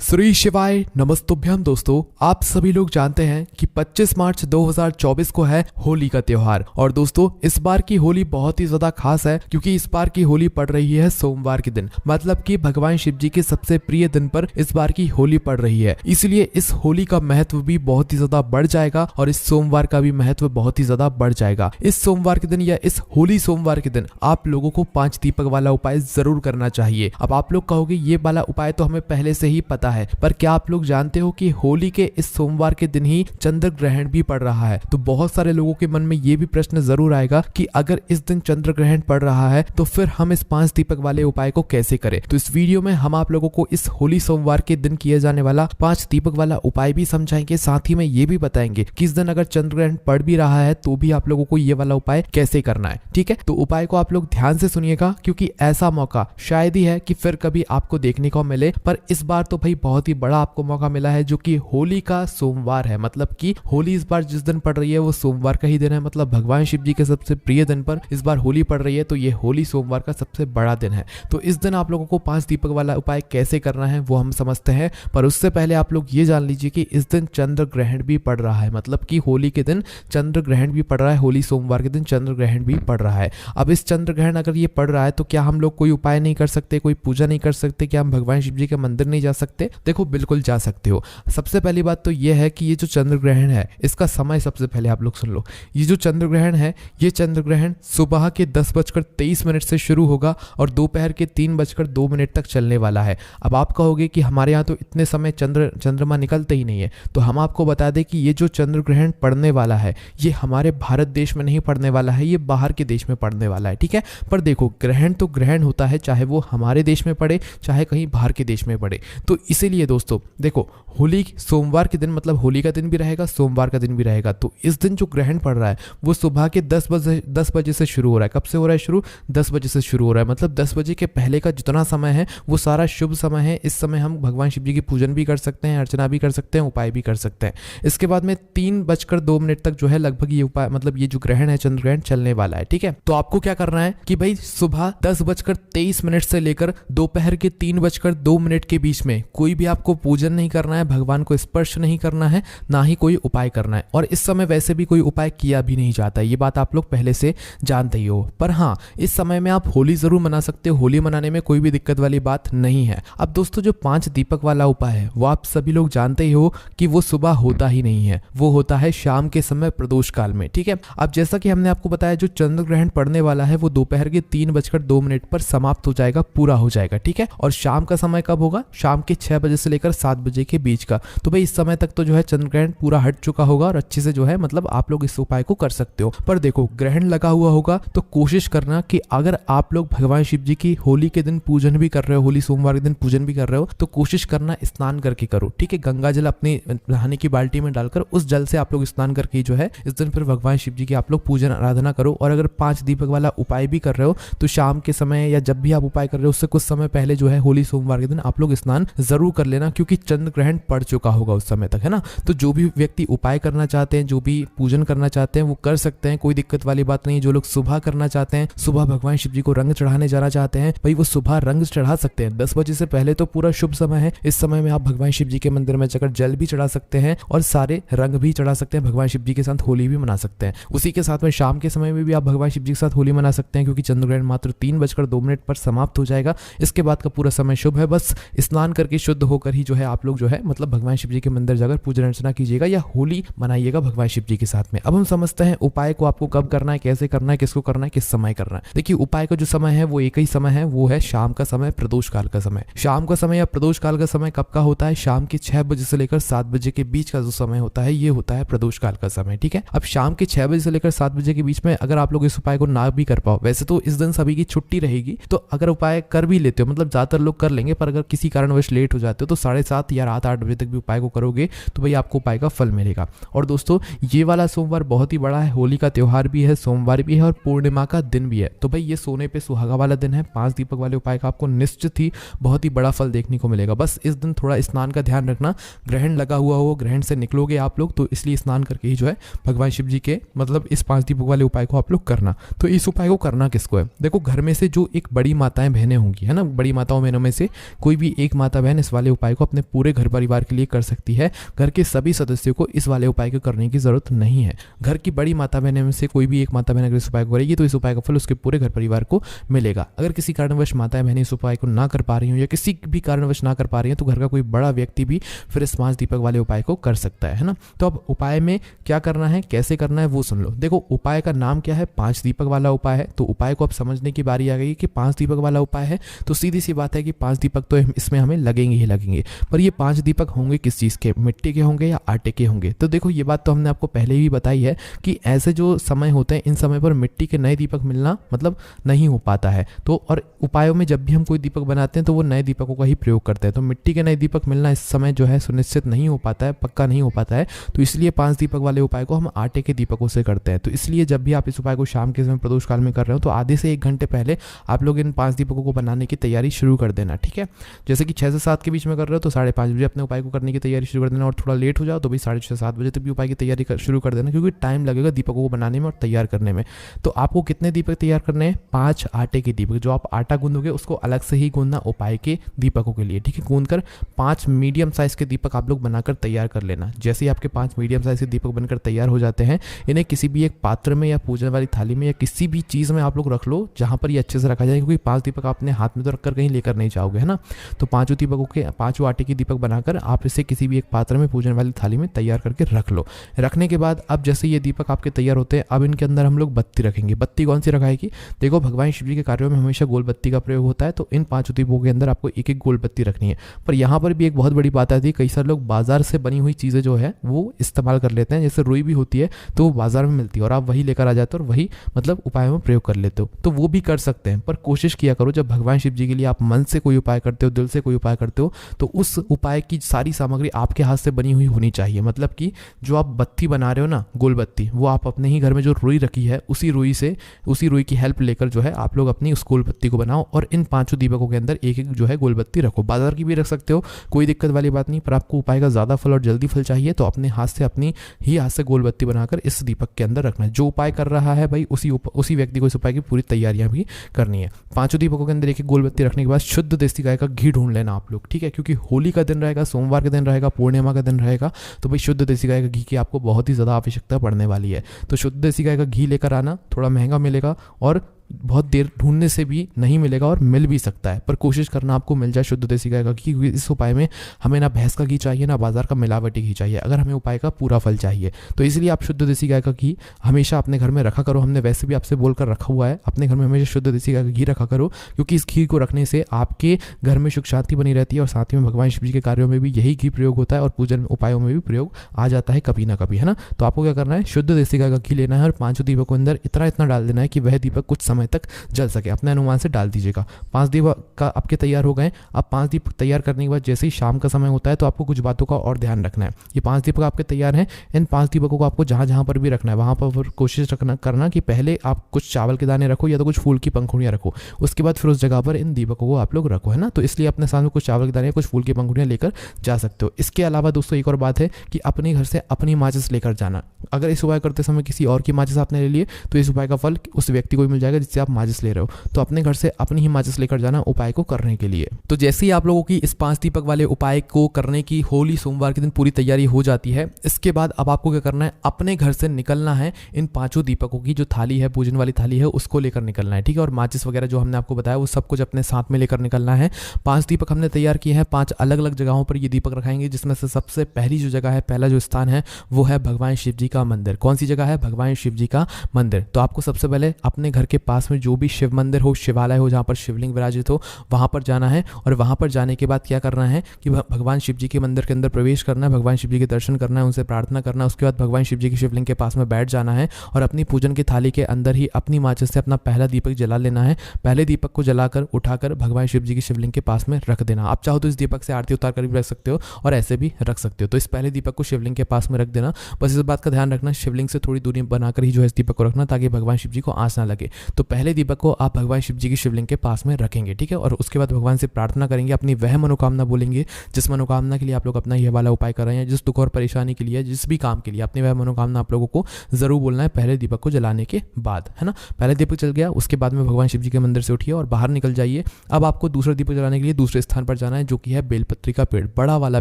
श्री शिवाय नमस्तुभ्यम। दोस्तों, आप सभी लोग जानते हैं कि 25 मार्च 2024 को है होली का त्योहार। और दोस्तों, इस बार की होली बहुत ही ज्यादा खास है क्योंकि इस बार की होली पड़ रही है सोमवार के दिन, मतलब कि भगवान शिव जी के सबसे प्रिय दिन पर इस बार की होली पड़ रही है। इसलिए इस होली का महत्व भी बहुत ही ज्यादा बढ़ जाएगा और इस सोमवार का भी महत्व बहुत ही ज्यादा बढ़ जाएगा। इस सोमवार के दिन या इस होली सोमवार के दिन आप लोगों को 5 दीपक वाला उपाय जरूर करना चाहिए। अब आप लोग कहोगे ये वाला उपाय तो हमें पहले से ही पता है, पर क्या आप लोग जानते हो कि होली के इस सोमवार के दिन ही चंद्र ग्रहण भी पड़ रहा है। तो बहुत सारे लोगों के मन में ये भी प्रश्न जरूर आएगा कि अगर इस दिन चंद्र ग्रहण पड़ रहा है तो फिर हम इस 5 दीपक वाले उपाय को कैसे करें। तो इस वीडियो में हम आप लोगों को इस होली सोमवार के दिन किया जाने वाला 5 दीपक वाला उपाय भी समझाएंगे, साथ ही में ये भी बताएंगे कि इस दिन अगर चंद्र ग्रहण पड़ भी रहा है तो भी आप लोगों को ये वाला उपाय कैसे करना है। ठीक है, तो उपाय को आप लोग ध्यान से सुनिएगा क्योंकि ऐसा मौका शायद ही है कि फिर कभी आपको देखने को मिले, पर इस बार तो भाई बहुत ही बड़ा आपको मौका मिला है जो कि होली का सोमवार है। मतलब कि होली इस बार जिस दिन पड़ रही है वो सोमवार का ही दिन है, मतलब भगवान शिव जी के सबसे प्रिय दिन पर इस बार होली पड़ रही है, तो ये होली सोमवार का सबसे बड़ा दिन है। तो इस दिन आप लोगों को 5 दीपक वाला उपाय कैसे करना है वो हम समझते हैं, पर उससे पहले आप लोग ये जान लीजिए कि इस दिन चंद्र ग्रहण भी पड़ रहा है। मतलब कि होली के दिन चंद्र ग्रहण भी पड़ रहा है, होली सोमवार के दिन चंद्र ग्रहण भी पड़ रहा है। अब इस चंद्र ग्रहण अगर ये पड़ रहा है तो क्या हम लोग कोई उपाय नहीं कर सकते, कोई पूजा नहीं कर सकते, क्या हम भगवान शिव जी के मंदिर नहीं जा सकते? देखो, बिल्कुल जा सकते हो। सबसे पहली बात तो यह है कि ये जो चंद्र ग्रहण है इसका समय सबसे पहले आप लोग सुन लो। ये जो चंद्र ग्रहण है, ये चंद्र ग्रहण सुबह के 10:23 से शुरू होगा और दोपहर के 3:02 तक चलने वाला है। अब आप कहोगे कि हमारे यहाँ तो इतने समय चंद्रमा निकलते ही नहीं है, तो हम आपको बता दें कि ये जो चंद्र ग्रहण पड़ने वाला है ये हमारे भारत देश में नहीं पड़ने वाला है, ये बाहर के देश में पड़ने वाला है। ठीक है, पर देखो, ग्रहण तो ग्रहण होता है, चाहे वो हमारे देश में पड़े चाहे कहीं बाहर के देश में पड़े। तो इसीलिए दोस्तों देखो, होली सोमवार के दिन मतलब होली का दिन भी रहेगा, सोमवार का दिन भी रहेगा। तो इस दिन जो ग्रहण पड़ रहा है वो सुबह के 10 बजे से शुरू हो रहा है। कब से हो रहा है शुरू? 10 बजे से शुरू हो रहा है। मतलब 10 बजे के पहले का जितना समय है वो सारा शुभ समय है। इस समय हम भगवान शिव जी की पूजन भी कर सकते हैं, अर्चना भी कर सकते हैं, उपाय भी कर सकते हैं। इसके बाद में 3:02 तक जो है लगभग ये उपाय मतलब ये जो ग्रहण है चंद्र ग्रहण चलने वाला है। ठीक है, तो आपको क्या करना है कि भाई सुबह 10:23 से लेकर दोपहर के 3:02 के बीच में कोई भी आपको पूजन नहीं करना है, भगवान को स्पर्श नहीं करना है, ना ही कोई उपाय करना है। और इस समय वैसे भी कोई उपाय किया भी नहीं जाता है, ये बात आप लोग पहले से जानते ही हो। पर हाँ, इस समय में आप होली जरूर मना सकते हो, होली मनाने में कोई भी दिक्कत वाली बात नहीं है। अब दोस्तों, जो 5 दीपक वाला उपाय है वो आप सभी लोग जानते ही हो कि वो सुबह होता ही नहीं है, वो होता है शाम के समय प्रदोष काल में। ठीक है, अब जैसा कि हमने आपको बताया जो चंद्र ग्रहण पड़ने वाला है वो दोपहर के 3:02 पर समाप्त हो जाएगा, पूरा हो जाएगा। ठीक है, और शाम का समय कब होगा? शाम के 6 बजे से लेकर 7 बजे के बीच का। तो भाई इस समय तक तो जो है चंद्र ग्रहण पूरा हट चुका होगा और अच्छे से जो है मतलब आप लोग इस उपाय को कर सकते हो। पर देखो, ग्रहण लगा हुआ होगा तो कोशिश करना कि अगर आप लोग भगवान शिव जी की होली के दिन पूजन भी कर रहे हो, होली सोमवार के दिन पूजन भी कर रहे हो, तो कोशिश करना स्नान करके करो। ठीक है, गंगा जल अपनी नहाने की बाल्टी में डालकर उस जल से आप लोग स्नान करके जो है इस दिन फिर भगवान शिव जी की आप लोग पूजन आराधना करो। और अगर 5 दीपक वाला उपाय भी कर रहे हो तो शाम के समय या जब भी आप उपाय कर रहे हो उससे कुछ समय पहले जो है होली सोमवार के दिन आप लोग स्नान जरूर कर लेना, क्योंकि चंद्र ग्रहण पड़ चुका होगा उस समय तक, है ना। तो जो भी व्यक्ति उपाय करना चाहते हैं, जो भी पूजन करना चाहते हैं वो कर सकते हैं, कोई दिक्कत वाली बात नहीं। जो लोग सुबह करना चाहते हैं, सुबह भगवान शिव जी को रंग चढ़ाने जाना चाहते हैं, भाई वो सुबह रंग चढ़ा सकते हैं। 10 बजे से पहले तो पूरा शुभ समय है। इस समय में आप भगवान शिव जी के मंदिर में जाकर जल भी चढ़ा सकते हैं और सारे रंग भी चढ़ा सकते हैं, भगवान शिव जी के साथ होली भी मना सकते हैं। उसी के साथ में शाम के समय में भी आप भगवान शिव जी के साथ होली मना सकते हैं, क्योंकि चंद्र ग्रहण मात्र 3:02 पर समाप्त हो जाएगा। इसके बाद का पूरा समय शुभ है। बस स्नान करके शुद्ध होकर ही जो है आप लोग जो है मतलब भगवान शिव जी के मंदिर जाकर पूजन अर्चना कीजिएगा या होली मनाइएगा भगवान शिव जी के साथ में। अब हम समझते हैं उपाय को आपको कब करना है, कैसे करना है, किसको करना है, किस समय करना है। देखिए, उपाय का जो समय है वो एक ही समय है, वो है शाम का समय, प्रदोष काल का समय। शाम का समय या प्रदोष काल का समय कब का होता है? शाम के 6 बजे से लेकर 7 बजे के बीच का जो समय होता है ये होता है प्रदोष काल का समय। ठीक है, अब शाम के 6 बजे से लेकर 7 बजे के बीच में अगर आप लोग इस उपाय को ना भी कर पाओ, वैसे तो इस दिन सभी की छुट्टी रहेगी, तो अगर उपाय कर भी लेते हो, मतलब ज्यादातर लोग कर लेंगे, पर अगर किसी कारणवश लेट हो जाते हो तो 7:30 या रात 8 बजे तक भी उपाय को करोगे तो भाई आपको उपाय का फल मिलेगा। और दोस्तों, ये वाला सोमवार बहुत ही बड़ा है, होली का त्योहार भी है, सोमवार भी है और पूर्णिमा का दिन भी है। तो भाई ये सोने पे सुहागा वाला दिन है। 5 दीपक वाले उपाय का आपको निश्चित ही बहुत ही बड़ा फल देखने को मिलेगा। बस इस दिन थोड़ा स्नान का ध्यान रखना, ग्रहण लगा हुआ हो, ग्रहण से निकलोगे आप लोग तो इसलिए स्नान करके ही जो है भगवान शिव जी के मतलब इस 5 दीपक वाले उपाय को आप लोग करना। तो इस उपाय को करना किसको है? देखो, घर में से जो एक बड़ी माताएं बहनें होंगी, है ना, बड़ी माताओं बहनों में से कोई भी एक माता बहन इस इस वाले उपाय को अपने पूरे घर परिवार के लिए कर सकती है। घर के सभी सदस्यों को इस वाले उपाय को करने की जरूरत नहीं है। घर की बड़ी माता बहन में से कोई भी एक माता बहन अगर इस उपाय को करेगी तो इस उपाय का फल उसके पूरे घर परिवार को मिलेगा। अगर किसी कारणवश माताएं बहनें इस उपाय को ना कर पा रही हो या किसी भी कारणवश ना कर पा रही हैं तो घर का कोई बड़ा व्यक्ति भी फिर इस 5 दीपक वाले उपाय को कर सकता है ना। तो अब उपाय में क्या करना है, कैसे करना है वो सुन लो। देखो उपाय का नाम क्या है, 5 दीपक वाला उपाय है। तो उपाय को अब समझने की बारी आ गई कि 5 दीपक वाला उपाय है तो सीधी सी बात है कि 5 दीपक तो इसमें हमें लगेंगे ही लगेंगे। पर ये 5 दीपक होंगे किस चीज़ के, मिट्टी के होंगे या आटे के होंगे। तो देखो ये बात तो हमने आपको पहले ही बताई है कि ऐसे जो समय होते हैं इन समय पर मिट्टी के नए दीपक मिलना मतलब नहीं हो पाता है। तो और उपायों में जब भी हम कोई दीपक बनाते हैं तो वो नए दीपकों का ही प्रयोग करते हैं। तो मिट्टी के नए दीपक मिलना इस समय जो है सुनिश्चित नहीं हो पाता है, पक्का नहीं हो पाता है। तो इसलिए 5 दीपक वाले उपाय को हम आटे के दीपकों से करते हैं। तो इसलिए जब भी आप इस उपाय को शाम के समय प्रदोष काल में कर रहे हो तो आधे से 1 घंटे पहले आप लोग इन 5 दीपकों को बनाने की तैयारी शुरू कर देना, ठीक है। जैसे कि 6 से 7 के बीच में कर रहे हो तो 5:30 बजे अपने उपाय को करने की तैयारी शुरू कर देना, और थोड़ा लेट हो जाओ तो भी 6:30-7 बजे तक भी उपाय की तैयारी शुरू कर देना, क्योंकि टाइम लगेगा दीपकों को बनाने में और तैयार करने में। तो आपको कितने दीपक तैयार करने हैं, 5 आटे के दीपक। जो आप आटा गूंदोगे उसको अलग से ही गूंदना उपाय के दीपकों के लिए, ठीक है। गूंदकर 5 मीडियम साइज के दीपक आप लोग बनाकर तैयार कर लेना। जैसे ही आपके 5 मीडियम साइज के दीपक बनकर तैयार हो जाते हैं, इन्हें किसी भी एक पात्र में या पूजन वाली थाली में या किसी भी चीज़ में आप लोग रख लो जहाँ पर ये अच्छे से रखा जाए, क्योंकि 5 दीपक आप अपने हाथ में तो रखकर कहीं लेकर नहीं जाओगे, है ना। तो 5 दीपकों के 5 आटे के दीपक बनाकर आप इसे किसी भी एक पात्र में पूजन वाली थाली में तैयार करके रख लो। रखने के बाद अब जैसे ये दीपक आपके तैयार होते हैं, अब इनके अंदर हम लोग बत्ती रखेंगे। बत्ती कौन सी रखाएगी, देखो भगवान शिव जी के कार्यों में हमेशा गोल बत्ती का प्रयोग होता है। तो इन 5 दीपकों के अंदर आपको एक एक गोल बत्ती रखनी है। पर यहाँ पर भी एक बहुत बड़ी बात आती है, कई सारे लोग बाजार से बनी हुई चीज़ें जो है वो इस्तेमाल कर लेते हैं। जैसे रुई भी होती है तो वो बाजार में मिलती है और आप वही लेकर आ जाते हो और वही मतलब उपायों में प्रयोग कर लेते हो। तो वो भी कर सकते हैं, पर कोशिश किया करो जब भगवान शिव जी के लिए आप मन से कोई उपाय करते हो, दिल से कोई उपाय करते हो, तो उस उपाय की सारी सामग्री आपके हाथ से बनी हुई होनी चाहिए। मतलब कि जो आप बत्ती बना रहे हो ना, गोल बत्ती, वो आप अपने ही घर में जो रुई रखी है उसी रुई की हेल्प लेकर जो है आप लोग अपनी उस गोल बत्ती को बनाओ और इन 5 दीपकों के अंदर एक एक जो है गोल बत्ती रखो। बाजार की भी रख सकते हो, कोई दिक्कत वाली बात नहीं। पर आपको उपाय का ज़्यादा फल और जल्दी फल चाहिए तो अपने हाथ से अपनी ही हाथ से गोल बत्ती बनाकर इस दीपक के अंदर रखना है। जो उपाय कर रहा है भाई उसी व्यक्ति को इस उपाय की पूरी तैयारियां भी करनी है। 5 दीपकों के अंदर एक एक गोल बत्ती रखने के बाद शुद्ध देसी गाय का घी ढूंढ लेना आप लोग, ठीक है। क्योंकि होली का दिन रहेगा, सोमवार का दिन रहेगा, पूर्णिमा का दिन रहेगा, तो भाई शुद्ध देसी गाय का घी की आपको बहुत ही ज़्यादा आवश्यकता पड़ने वाली है। तो शुद्ध देसी गाय का घी लेकर आना, थोड़ा महंगा मिलेगा और बहुत देर ढूंढने से भी नहीं मिलेगा और मिल भी सकता है, पर कोशिश करना आपको मिल जाए शुद्ध देसी गाय का घी। इस उपाय में हमें ना भैंस का घी चाहिए ना बाजार का मिलावटी घी चाहिए, अगर हमें उपाय का पूरा फल चाहिए। तो इसलिए आप शुद्ध देसी गाय का घी हमेशा अपने घर में रखा करो। हमने वैसे भी आपसे बोलकर रखा हुआ है, अपने घर में हमेशा शुद्ध देसी गाय का घी रखा करो, क्योंकि इस घी को रखने से आपके घर में सुख शांति बनी रहती है और साथ में भगवान शिव जी के कार्यों में भी यही घी प्रयोग होता है और पूजन उपायों में भी प्रयोग आ जाता है कभी ना कभी, है ना। तो आपको क्या करना है, शुद्ध देसी गाय का घी लेना है और 5 दीपकों के अंदर इतना डाल देना है कि वह दीपक कुछ समय तक जल सके। अपने अनुमान से डाल दीजिएगा। 5 दीपक का आपके तैयार हो गए। अब 5 दीपक तैयार करने के बाद जैसे ही शाम का समय होता है तो आपको कुछ बातों का और ध्यान रखना है। ये 5 दीपक आपके तैयार हैं, इन 5 दीपकों को आपको जहाँ पर भी रखना है वहाँ पर कोशिश करना कि पहले आप कुछ चावल के दाने रखो या तो कुछ फूल की पंखुड़ियाँ रखो, उसके बाद फिर उस जगह पर इन दीपकों को आप लोग रखो, है ना। तो इसलिए अपने सामने कुछ चावल के दाने कुछ फूल की पंखुड़ियाँ लेकर जा सकते हो। इसके अलावा दोस्तों एक और बात है कि अपने घर से अपनी माचिस लेकर जाना। अगर इस उपाय करते समय किसी और की माचिस आपने ले लिए तो इस उपाय का फल उस व्यक्ति को मिल जाएगा जिससे आप माचिस ले रहे हो। तो अपने घर से अपनी ही माचिस लेकर जाना उपाय को करने के लिए। तो जैसे ही आप लोगों की इस 5 दीपक वाले उपाय को करने की होली सोमवार के दिन पूरी तैयारी हो जाती है, इसके बाद अब आपको क्या करना है, अपने घर से निकलना है। इन 5 दीपकों की जो थाली है, पूजन वाली थाली है, उसको लेकर निकलना है, ठीक है। और माचिस वगैरह जो हमने आपको बताया वो सब कुछ अपने साथ में लेकर निकलना है। 5 दीपक हमने तैयार किए हैं, 5 अलग अलग जगहों पर ये दीपक रखाएंगे, जिसमें से सबसे पहली जो जगह है, पहला जो स्थान है वो है भगवान शिव जी का मंदिर। कौन सी जगह है, भगवान शिव जी का मंदिर। तो आपको सबसे पहले अपने घर के पास में जो भी शिव मंदिर हो, शिवालय हो, जहाँ पर शिवलिंग विराजित हो, वहाँ पर जाना है। और वहाँ पर जाने के बाद क्या करना है कि भगवान शिव जी के मंदिर के अंदर प्रवेश करना है, भगवान शिव जी के दर्शन करना है, उनसे प्रार्थना करना है। उसके बाद भगवान शिव जी के शिवलिंग के पास में बैठ जाना है और अपनी पूजन की थाली के अंदर ही अपनी माचिस से अपना पहला दीपक जला लेना है। पहले दीपक को जलाकर उठाकर भगवान शिव जी के शिवलिंग के पास में रख देना। आप चाहो तो इस दीपक से आरती उतार कर भी रख सकते हो और ऐसे भी रख सकते हो। तो इस पहले दीपक को शिवलिंग के पास में रख देना। बस इस बात का ध्यान रखना, शिवलिंग से थोड़ी दूरी बनाकर ही जो है इस दीपक को रखना, ताकि भगवान शिव जी को आंच ना लगे। तो पहले दीपक को आप भगवान शिव जी की शिवलिंग के पास में रखेंगे, ठीक है। और उसके बाद भगवान से प्रार्थना करेंगे, अपनी वह मनोकामना बोलेंगे जिस मनोकामना के लिए आप लोग अपना यह वाला उपाय कर रहे हैं, जिस दुख और परेशानी के लिए, जिस भी काम के लिए, अपनी वह मनोकामना आप लोगों को जरूर बोलना है पहले दीपक को जलाने के बाद, है ना। पहले दीपक जल गया, उसके बाद में भगवान शिव जी के मंदिर से उठिए और बाहर निकल जाइए। अब आपको दूसरा दीपक जलाने के लिए दूसरे स्थान पर जाना है, जो कि है बेलपत्री का पेड़, बड़ा वाला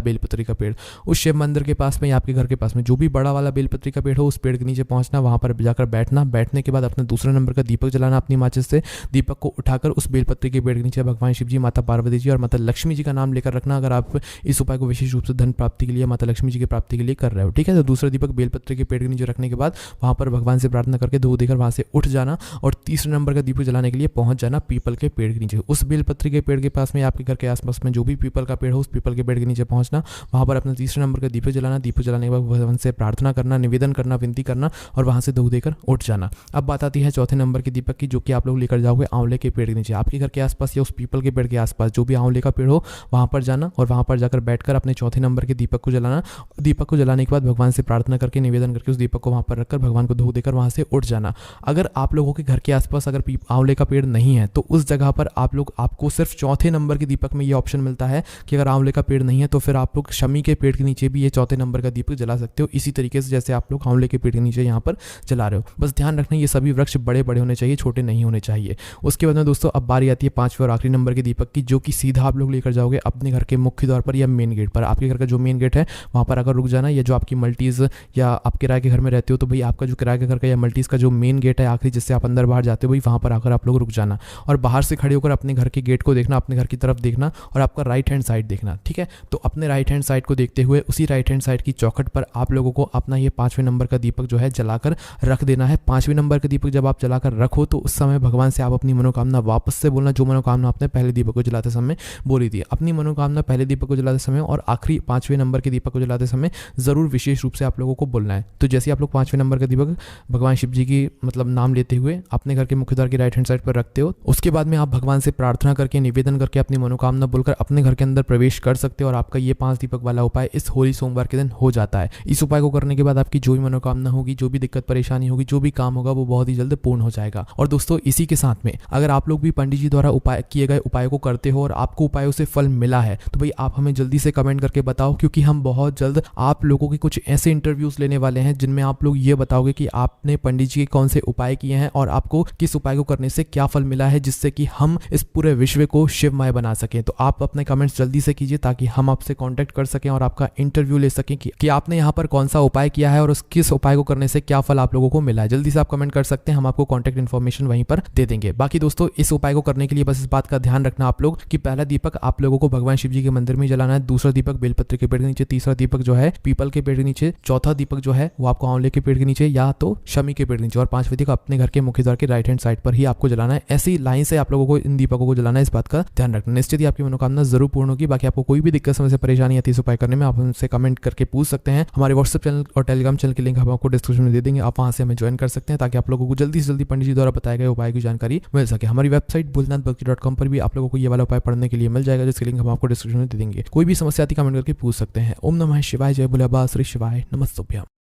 बेलपत्री का पेड़। उस शिव मंदिर के पास में या आपके घर के पास में जो भी बड़ा वाला बेलपत्री का पेड़ हो, उस पेड़ के नीचे पहुंचना, वहां पर जाकर बैठना। बैठने के बाद अपने दूसरे नंबर का दीपक जलाना अपनी माचिस से। दीपक को उठाकर उस बेलपत्री के पेड़ के नीचे भगवान शिव जी, माता पार्वती जी और माता लक्ष्मी जी का नाम लेकर रखना, अगर आप इस उपाय को विशेष रूप से धन प्राप्ति के लिए, माता लक्ष्मी जी की प्राप्ति के लिए कर रहे हो, ठीक है। तो दूसरा दीपक बेलपत्री के पेड़ के नीचे रखने के बाद वहां पर भगवान से प्रार्थना करके धूप देकर वहां से उठ जाना और तीसरे नंबर का दीपक जलाने के लिए पहुंच जाना पीपल के पेड़ के नीचे। उस बेलपत्री के पेड़ के पास में, आपके घर के आसपास में जो भी पीपल का पेड़ हो, उस पीपल के पेड़ के नीचे पहुंचना, वहां पर अपना तीसरे नंबर का दीपक जलाना। दीपक जलाने के बाद भगवान से प्रार्थना करना, निवेदन करना, विनती करना और वहां से धूप देकर उठ जाना। अब बात आती है चौथे नंबर के दीपक की, जो कि आप लोग लेकर जाओगे आंवले के पेड़ के नीचे। आपके घर के आसपास या उस पीपल के पेड़ के आसपास जो भी आंवले का पेड़ हो, वहां पर जाना और वहां पर जाकर बैठकर अपने चौथे नंबर के दीपक को जलाना। दीपक को जलाने के बाद भगवान से प्रार्थना करके, निवेदन करके उस दीपक को वहां पर रखकर भगवान को धूप देकर वहां से उठ जाना। अगर आप लोगों के घर के आसपास अगर आंवले का पेड़ नहीं है, तो उस जगह पर आपको सिर्फ चौथे नंबर के दीपक में ये ऑप्शन मिलता है कि अगर आंवले का पेड़ नहीं है तो फिर आप लोग शमी के पेड़ के नीचे भी ये चौथे नंबर का दीपक जला सकते हो, इसी तरीके से जैसे आप लोग आंवले के पेड़ के नीचे यहाँ पर जला रहे हो। बस ध्यान रखना, ये सभी वृक्ष बड़े बड़े होने चाहिए, छोटे नहीं होने चाहिए। उसके बाद में दोस्तों अब बारी आती है पांचवें और आखिरी नंबर के दीपक की, जो कि सीधा आप लोग लेकर जाओगे अपने घर के मुख्य द्वार पर या मेन गेट पर। आपके घर का जो मेन गेट है वहाँ पर अगर रुक जाना, या जो आपकी मल्टीज या आप किराए के घर में रहते हो तो भाई आपका जो किराए के घर का या मल्टीज का जो मेन गेट है आखिरी, जिससे आप अंदर बाहर जाते हो, भाई वहाँ पर आकर आप लोग रुक जाना और बाहर से खड़े होकर अपने घर के गेट को देखना, अपने घर की तरफ देखना और आपका राइट हैंड साइड देखना, ठीक है। तो अपने राइट हैंड साइड को देखते हुए उसी राइट हैंड साइड की चौखट पर आप लोगों को अपना ये पांचवें नंबर का दीपक जो है जलाकर रख देना है। पांचवें नंबर का दीपक जब आप जलाकर रखो तो उस समय भगवान से आप अपनी मनोकामना वापस से बोलना, जो मनोकामना आपने पहले दीपक को जलाते समय बोली थी। अपनी मनोकामना पहले दीपक को जलाते समय और आखिरी पांचवें नंबर के दीपक को जलाते समय जरूर विशेष रूप से आप लोगों को बोलना है। तो जैसे आप लोग पांचवें नंबर का दीपक भगवान शिव जी की मतलब नाम लेते हुए अपने घर के मुख्य द्वार की राइट हैंड साइड पर रखते हो, उसके बाद में आप भगवान से प्रार्थना करके, निवेदन करके, अपनी मनोकामना बोलकर अपने घर के अंदर प्रवेश कर सकते हो और आपका ये 5 दीपक वाला उपाय इस होली सोमवार के दिन हो जाता है। इस उपाय को करने के बाद आपकी जो भी मनोकामना होगी, जो भी दिक्कत परेशानी होगी, जो भी काम होगा, वो बहुत ही जल्द पूर्ण हो जाएगा। और दोस्तों इसी के साथ में अगर आप लोग भी पंडित जी द्वारा उपाय किए गए उपायों को करते हो और आपको उपायों से फल मिला है तो भाई आप हमें जल्दी से कमेंट करके बताओ, क्योंकि हम बहुत जल्द आप लोगों के कुछ ऐसे इंटरव्यूज लेने वाले हैं जिनमें आप लोग ये बताओगे कि आपने पंडित जी के कौन से उपाय किए हैं और आपको किस उपाय को करने से क्या फल मिला है, जिससे कि हम इस पूरे विश्व को शिवमय बना सकें। तो आप अपने कमेंट्स जल्दी से कीजिए ताकि हम आपसे कांटेक्ट कर सकें और आपका इंटरव्यू ले सकें कि आपने यहाँ पर कौन सा उपाय किया है और उस किस उपाय को करने से क्या फल आप लोगों को मिला है। जल्दी से आप कमेंट कर सकते हैं, हम आपको कॉन्टैक्ट इन्फॉर्मेशन वहीं पर दे देंगे। बाकी दोस्तों इस उपाय को करने के लिए बस इस बात का ध्यान रखना आप लोग कि पहला दीपक आप लोगों को भगवान शिव जी के मंदिर में जलाना है, दूसरा दीपक बेलपत्र के पेड़ के नीचे, तीसरा दीपक जो है पीपल के पेड़ के नीचे, चौथा दीपक जो है वो आपको आंवले के पेड़ के नीचे या तो शमी के पेड़ के नीचे और पांचवें दीपक अपने घर के मुख्य द्वार के राइट हैंड साइड पर ही आपको जलाना है। ऐसी लाइन से आप लोगों को इन दीपकों को जलाना है, इस बात का ध्यान रखना। निश्चित ही आपकी मनोकामना जरूर पूर्ण होगी। बाकी आपको कोई भी दिक्कत, समस्या, परेशानी आती है इस उपाय करने में, आप हमसे कमेंट करके पूछ सकते हैं। हमारे व्हाट्सएप चैनल और टेलीग्राम चैनल की लिंक हम आपको डिस्क्रिप्शन में दे देंगे, आप वहां से हमें ज्वाइन कर सकते हैं ताकि आप लोगों को जल्दी से जल्दी पंडित जी द्वारा बताए गए उपाय की जानकारी मिल सके। हमारी वेबसाइट भोलेनाथभक्ति.com पर भी आप लोगों को ये वाला उपाय पढ़ने के लिए मिल जाएगा, जिसकी लिंक हम आपको डिस्क्रिप्शन में दे देंगे। कोई भी समस्या आती कमेंट करके पूछ सकते हैं। ओम नमः शिवाय, जय भोले बाबा श्री शिवाय, नमस्तुभ्यम।